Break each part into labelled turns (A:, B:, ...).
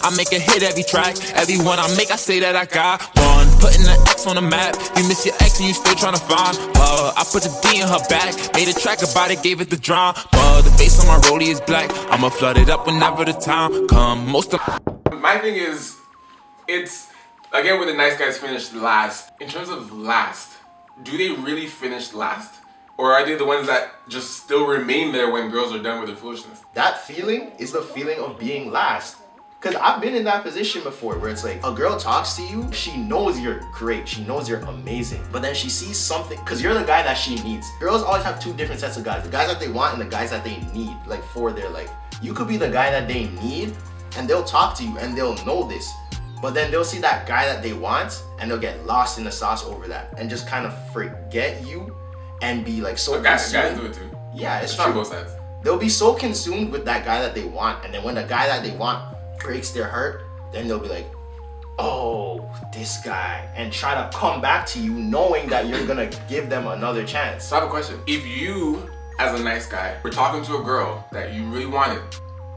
A: I make a hit every track. Every one I make, I say that I got one. Putting the X on the map. You miss your ex and you still tryna find. I put the D in her back. Made a track about it, gave it the drum. The face on my rollie is black. I'ma flood it up whenever the time come. Most of
B: my thing is, it's again with the nice guys finish last. In terms of last, do they really finish last? Or are they the ones that just still remain there when girls are done with their foolishness?
C: That feeling is the feeling of being last. Because I've been in that position before where it's like a girl talks to you, she knows you're great, she knows you're amazing, but then she sees something, because you're the guy that she needs. Girls always have two different sets of guys, the guys that they want and the guys that they need, like for their life. You could be the guy that they need and they'll talk to you and they'll know this, but then they'll see that guy that they want and they'll get lost in the sauce over that and just kind of forget you and be like so
B: guys do it too.
C: Yeah, it's
B: true.
C: true.
B: Both sides.
C: They'll be so consumed with that guy that they want, and then when the guy that they want breaks their heart, then they'll be like, oh, this guy, and try to come back to you knowing that you're gonna give them another chance.
B: So I have a question. If you, as a nice guy, were talking to a girl that you really wanted,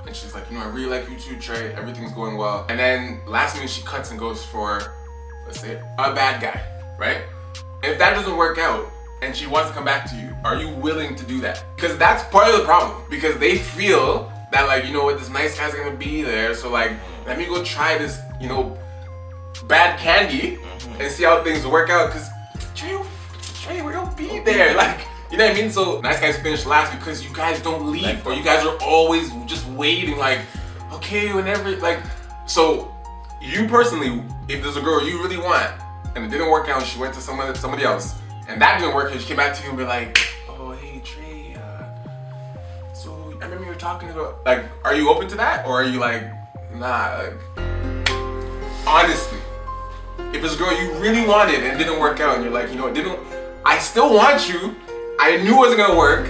B: and she's like, I really like you too, Trey, everything's going well, and then last minute she cuts and goes for, let's say, a bad guy, right? If that doesn't work out, and she wants to come back to you, are you willing to do that? Because that's part of the problem. Because they feel that like, this nice guy's gonna be there, so like, let me go try this, bad candy and see how things work out. Because Trey, we're gonna be there. Like, you know what I mean? So nice guys finish last because you guys don't leave, or you guys are always just waiting. Like, okay, whenever, like, so you personally, if there's a girl you really want and it didn't work out, and she went to somebody else, and that didn't work, and she came back to you and be like, oh, hey, Trey, so I remember you were talking about, like, are you open to that? Or are you like, nah, like, honestly, if it's a girl you really wanted and it didn't work out, and you're like, I still want you, I knew it wasn't gonna work,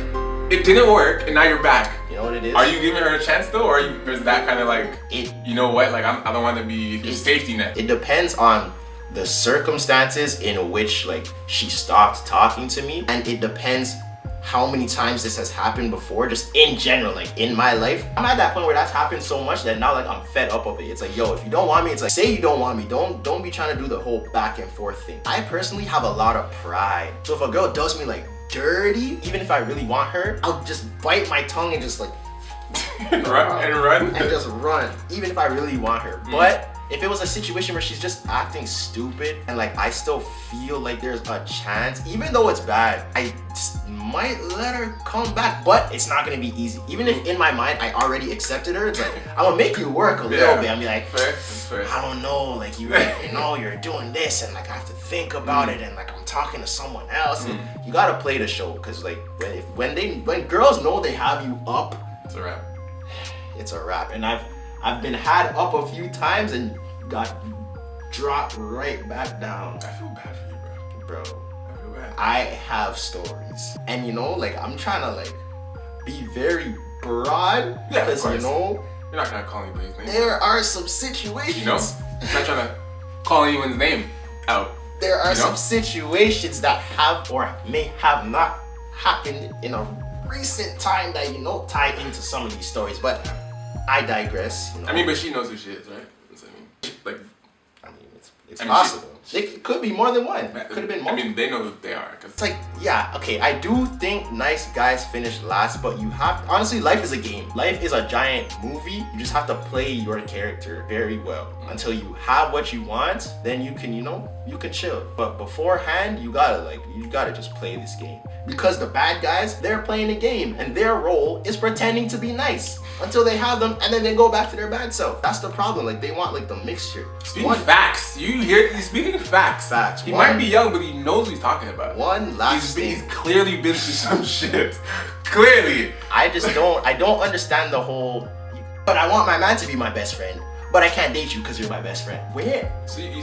B: it didn't work, and now you're back.
C: You know what it is?
B: Are you giving her a chance though, or is that kind of like, you know what, like, I don't want to be your safety net?
C: It depends on the circumstances in which like she stopped talking to me, and it depends how many times this has happened before, just in general, like in my life. I'm at that point where that's happened so much that now like I'm fed up of it. It's like, yo, if you don't want me, it's like, say you don't want me, don't be trying to do the whole back and forth thing. I personally have a lot of pride, so if a girl does me like dirty, even if I really want her, I'll just bite my tongue and just like
B: run
C: and just run, even if I really want her. But if it was a situation where she's just acting stupid and like I still feel like there's a chance, even though it's bad, I might let her come back, but it's not gonna be easy. Even if in my mind I already accepted her, it's like, I'm gonna make you work a little bit. I'm like,
B: fair.
C: I don't know, like you're doing this, and like I have to think about it, and like I'm talking to someone else. And you gotta play the show, because like when girls know they have you up,
B: it's a wrap.
C: It's a wrap. And I've been had up a few times and got dropped right back down.
B: I feel bad for you, bro.
C: I feel
B: bad.
C: I have stories, and like I'm trying to like be very broad, because
B: you're not gonna call anybody's name.
C: there are some situations.
B: I'm not trying to call anyone's name out.
C: There are some situations that have or may have not happened in a recent time that tie into some of these stories, but I digress.
B: I mean, but she knows who she is, right?
C: It's possible. It could be more than one. It could have been more.
B: I mean, they know who they are.
C: It's like, yeah, okay, I do think nice guys finish last, but honestly, life is a game. Life is a giant movie. You just have to play your character very well. Until you have what you want, then you can, you can chill. But beforehand, you gotta just play this game. Because the bad guys, they're playing a game, and their role is pretending to be nice until they have them, and then they go back to their bad self. That's the problem. Like, they want like the mixture.
B: Speaking facts. You hear? He's speaking facts.
C: Facts.
B: He might be young, but he knows what he's talking about.
C: One last thing.
B: He's clearly been through some shit. Clearly.
C: I don't understand the whole, but I want my man to be my best friend, but I can't date you because you're my best friend. Where?
B: So you